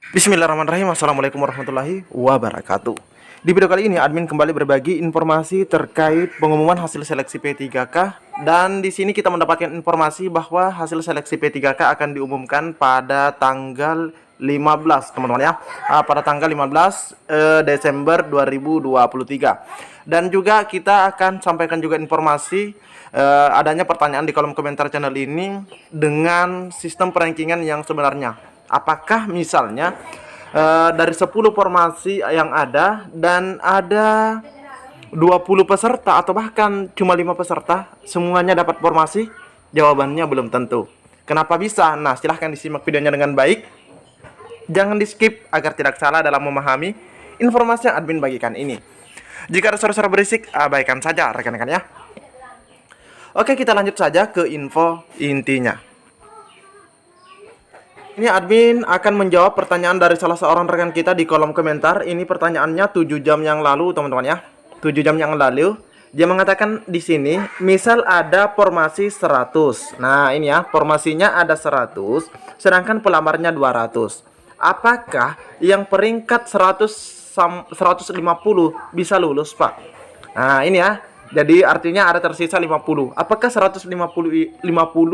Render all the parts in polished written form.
Bismillahirrahmanirrahim. Assalamualaikum warahmatullahi wabarakatuh. Di video kali ini admin kembali berbagi informasi terkait pengumuman hasil seleksi P3K, dan di sini kita mendapatkan informasi bahwa hasil seleksi P3K akan diumumkan pada tanggal 15, teman-teman ya. Pada tanggal 15 Desember 2023. Dan juga kita akan sampaikan juga informasi adanya pertanyaan di kolom komentar channel ini dengan sistem perankingan yang sebenarnya. Apakah misalnya dari 10 formasi yang ada dan ada 20 peserta atau bahkan cuma 5 peserta semuanya dapat formasi? Jawabannya belum tentu. Kenapa bisa? Nah, silahkan disimak videonya dengan baik. Jangan di skip agar tidak salah dalam memahami informasi yang admin bagikan ini. Jika ada suara-suara berisik, abaikan saja rekan-rekan ya. Oke, kita lanjut saja ke info intinya. Ini admin akan menjawab pertanyaan dari salah seorang rekan kita di kolom komentar. Ini pertanyaannya 7 jam yang lalu, teman-teman ya. 7 jam yang lalu. Dia mengatakan di sini, misal ada formasi 100. Nah, ini ya, formasinya ada 100, sedangkan pelamarnya 200. Apakah yang peringkat 150 bisa lulus, Pak? Nah, ini ya. Jadi artinya ada tersisa 50. Apakah 150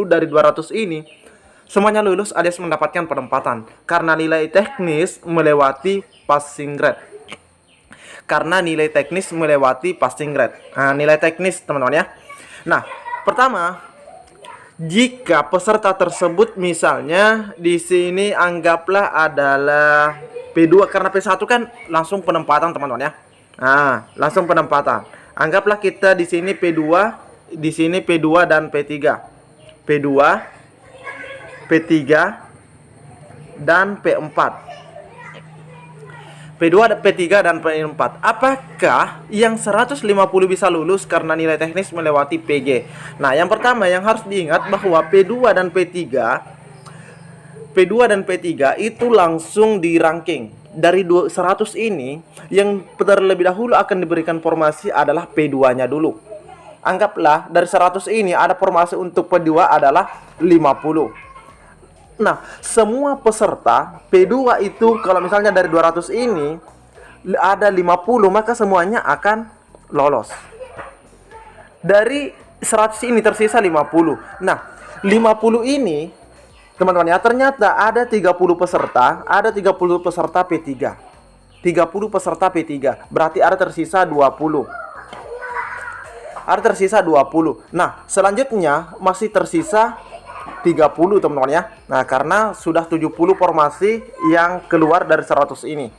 dari 200 ini semuanya lulus alias mendapatkan penempatan karena nilai teknis melewati passing grade. Karena nilai teknis melewati passing grade. Nah, nilai teknis teman-teman ya. Nah, pertama, jika peserta tersebut misalnya di sini anggaplah adalah P2, karena P1 kan langsung penempatan teman-teman ya. Nah, langsung penempatan. Anggaplah kita di sini P2, di sini P2 dan P3. P2, P3 dan P4. P2, P3 dan P4. Apakah yang 150 bisa lulus karena nilai teknis melewati PG? Nah, yang pertama yang harus diingat bahwa P2 dan P3 itu langsung di ranking. Dari 100 ini, yang terlebih dahulu akan diberikan formasi adalah P2-nya dulu. Anggaplah dari 100 ini ada formasi untuk P2 adalah 50. Nah, semua peserta P2 itu kalau misalnya dari 200 ini ada 50, maka semuanya akan lolos. Dari 100 ini tersisa 50. Nah, 50 ini teman-teman ya, ternyata ada 30 peserta, ada 30 peserta P3. 30 peserta P3, berarti ada tersisa 20. Ada tersisa 20. Nah, selanjutnya masih tersisa 30 teman-teman ya. Nah, karena sudah 70 formasi yang keluar dari 100 ini.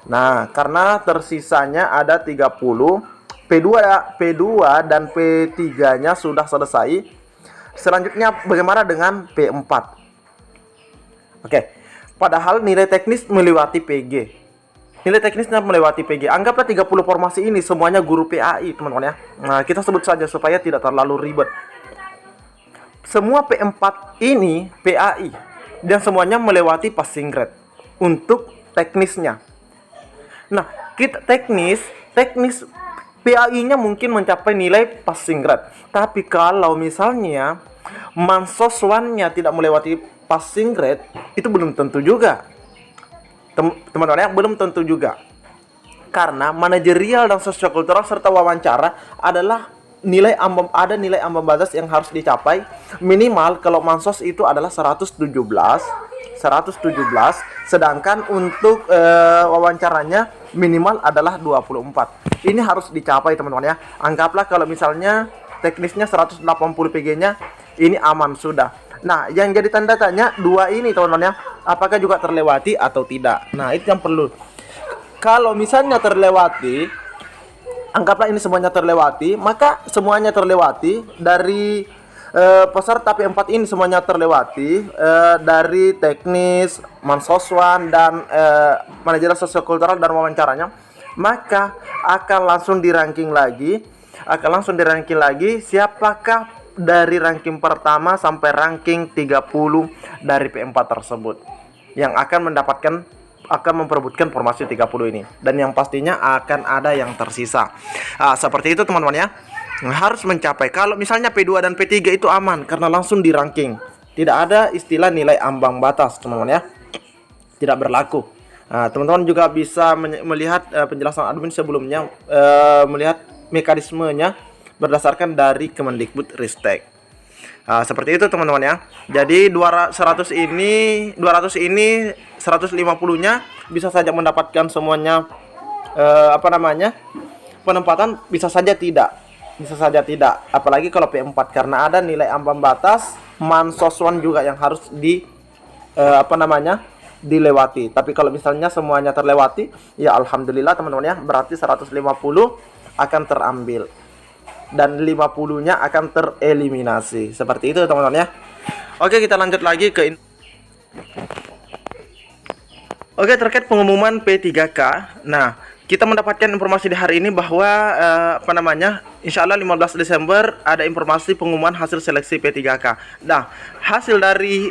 Nah, karena tersisanya ada 30, P2 dan P3-nya sudah selesai. Selanjutnya bagaimana dengan P4? Oke. Padahal nilai teknis melewati PG. Nilai teknisnya melewati PG. Anggaplah 30 formasi ini semuanya guru PAI, teman-teman ya. Nah, kita sebut saja supaya tidak terlalu ribet. Semua P4 ini PAI dan semuanya melewati passing grade untuk teknisnya. Nah, kita teknis PAI-nya mungkin mencapai nilai passing grade. Tapi kalau misalnya mansoswannya tidak melewati passing grade, itu belum tentu juga. Teman-teman ya, belum tentu juga. Karena manajerial dan sosiokultural serta wawancara adalah nilai ambang batas yang harus dicapai. Minimal kalau mansos itu adalah 117, sedangkan untuk wawancaranya minimal adalah 24. Ini harus dicapai teman-teman ya. Anggaplah kalau misalnya teknisnya 180 PG-nya, ini aman sudah. Nah, yang jadi tanda tanya dua ini teman-teman ya, apakah juga terlewati atau tidak. Nah, itu yang perlu. Kalau misalnya terlewati, anggaplah ini semuanya terlewati, maka semuanya terlewati dari peserta P4 ini semuanya terlewati dari teknis, mansoswan dan manajerial sosiokultural dan wawancaranya, maka akan langsung di ranking lagi, siapakah dari ranking pertama sampai ranking 30 dari P4 tersebut yang akan memperebutkan formasi 30 ini, dan yang pastinya akan ada yang tersisa. Seperti itu teman-teman ya. Harus mencapai. Kalau misalnya P2 dan P3 itu aman karena langsung di ranking. Tidak ada istilah nilai ambang batas teman-teman ya. Tidak berlaku. Nah, teman-teman juga bisa melihat penjelasan admin sebelumnya, melihat mekanismenya berdasarkan dari Kemendikbud Ristek. Seperti itu teman-teman ya. Jadi 200 ini 150-nya bisa saja mendapatkan semuanya penempatan, bisa saja tidak. Apalagi kalau P4 karena ada nilai ambang batas mansoswan juga yang harus dilewati. Tapi kalau misalnya semuanya terlewati, ya alhamdulillah teman-teman ya, berarti 150 akan terambil dan 50-nya akan tereliminasi. Seperti itu teman-teman ya. Oke, kita lanjut lagi ke terkait pengumuman P3K. Nah, kita mendapatkan informasi di hari ini bahwa insya Allah 15 Desember ada informasi pengumuman hasil seleksi P3K. Nah, hasil dari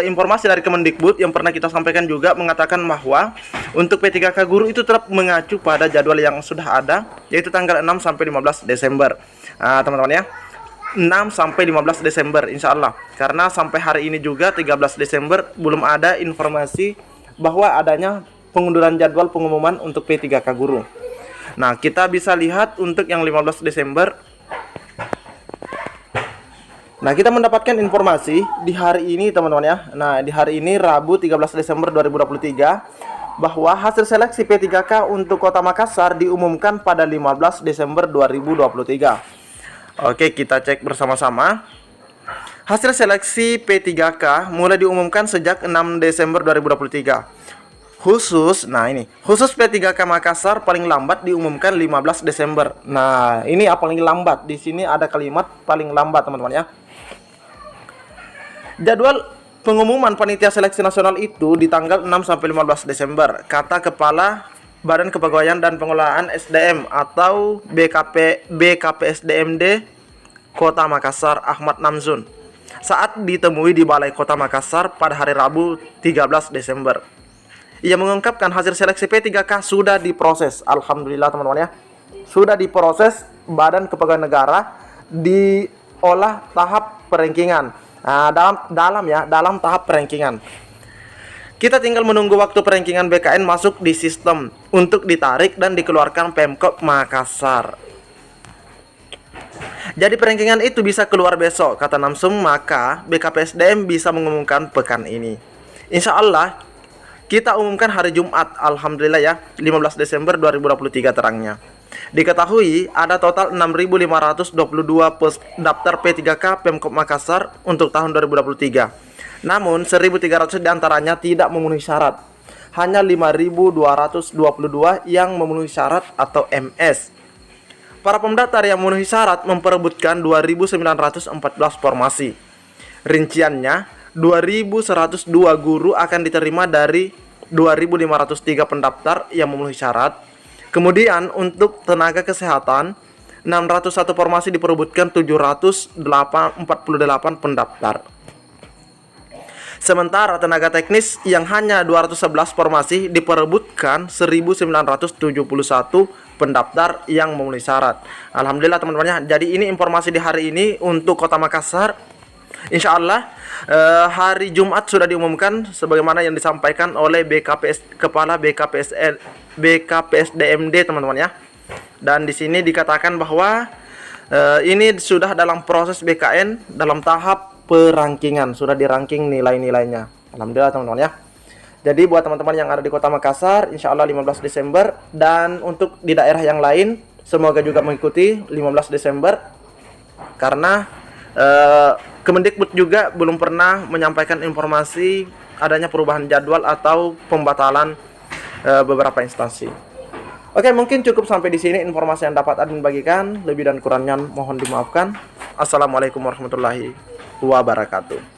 informasi dari Kemendikbud yang pernah kita sampaikan juga mengatakan bahwa untuk P3K guru itu tetap mengacu pada jadwal yang sudah ada, yaitu tanggal 6 sampai 15 Desember. Teman-teman ya, 6 sampai 15 Desember insya Allah. Karena sampai hari ini juga 13 Desember belum ada informasi bahwa adanya pengunduran jadwal pengumuman untuk P3K guru. Nah, kita bisa lihat untuk yang 15 Desember. Nah, kita mendapatkan informasi di hari ini teman-teman ya. Nah, di hari ini Rabu 13 Desember 2023 bahwa hasil seleksi P3K untuk Kota Makassar diumumkan pada 15 Desember 2023. Oke, kita cek bersama-sama. Hasil seleksi P3K mulai diumumkan sejak 6 Desember 2023. Khusus P3K Makassar paling lambat diumumkan 15 Desember. Nah, ini paling lambat. Di sini ada kalimat paling lambat, teman-teman ya. Jadwal pengumuman panitia seleksi nasional itu di tanggal 6 sampai 15 Desember, kata Kepala Badan Kepegawaian dan Pengelolaan SDM atau BKPSDMD Kota Makassar Ahmad Namzun saat ditemui di Balai Kota Makassar pada hari Rabu 13 Desember. Ia mengungkapkan hasil seleksi P3K sudah diproses. Alhamdulillah teman-teman ya. Sudah diproses Badan Kepegawaian Negara, diolah tahap perankingan. Dalam tahap perankingan. Kita tinggal menunggu waktu perankingan BKN masuk di sistem untuk ditarik dan dikeluarkan Pemkop Makassar. Jadi perankingan itu bisa keluar besok, kata Namsum, maka BKPSDM bisa mengumumkan pekan ini. Insya Allah kita umumkan hari Jumat, alhamdulillah ya, 15 Desember 2023 terangnya. Diketahui ada total 6.522 daftar P3K Pemkop Makassar untuk tahun 2023. Namun 1.300 diantaranya tidak memenuhi syarat. Hanya 5.222 yang memenuhi syarat atau MS. Para pendaftar yang memenuhi syarat memperebutkan 2.914 formasi. Rinciannya, 2.102 guru akan diterima dari 2.503 pendaftar yang memenuhi syarat. Kemudian untuk tenaga kesehatan 601 formasi diperebutkan 748 pendaftar. Sementara tenaga teknis yang hanya 211 formasi diperebutkan 1971 pendaftar yang memenuhi syarat. Alhamdulillah teman-teman. Jadi ini informasi di hari ini untuk Kota Makassar. Insya Allah hari Jumat sudah diumumkan sebagaimana yang disampaikan oleh Kepala BKPSDMD teman-teman ya. Dan di sini dikatakan bahwa ini sudah dalam proses BKN dalam tahap perankingan, sudah diranking nilai-nilainya. Alhamdulillah teman-teman ya. Jadi buat teman-teman yang ada di Kota Makassar, insya Allah 15 Desember. Dan untuk di daerah yang lain, semoga juga mengikuti 15 Desember. Karena Kemendikbud juga belum pernah menyampaikan informasi adanya perubahan jadwal atau pembatalan beberapa instansi. Oke, mungkin cukup sampai di sini informasi yang dapat admin bagikan. Lebih dan kurangnya mohon dimaafkan. Assalamualaikum warahmatullahi wabarakatuh.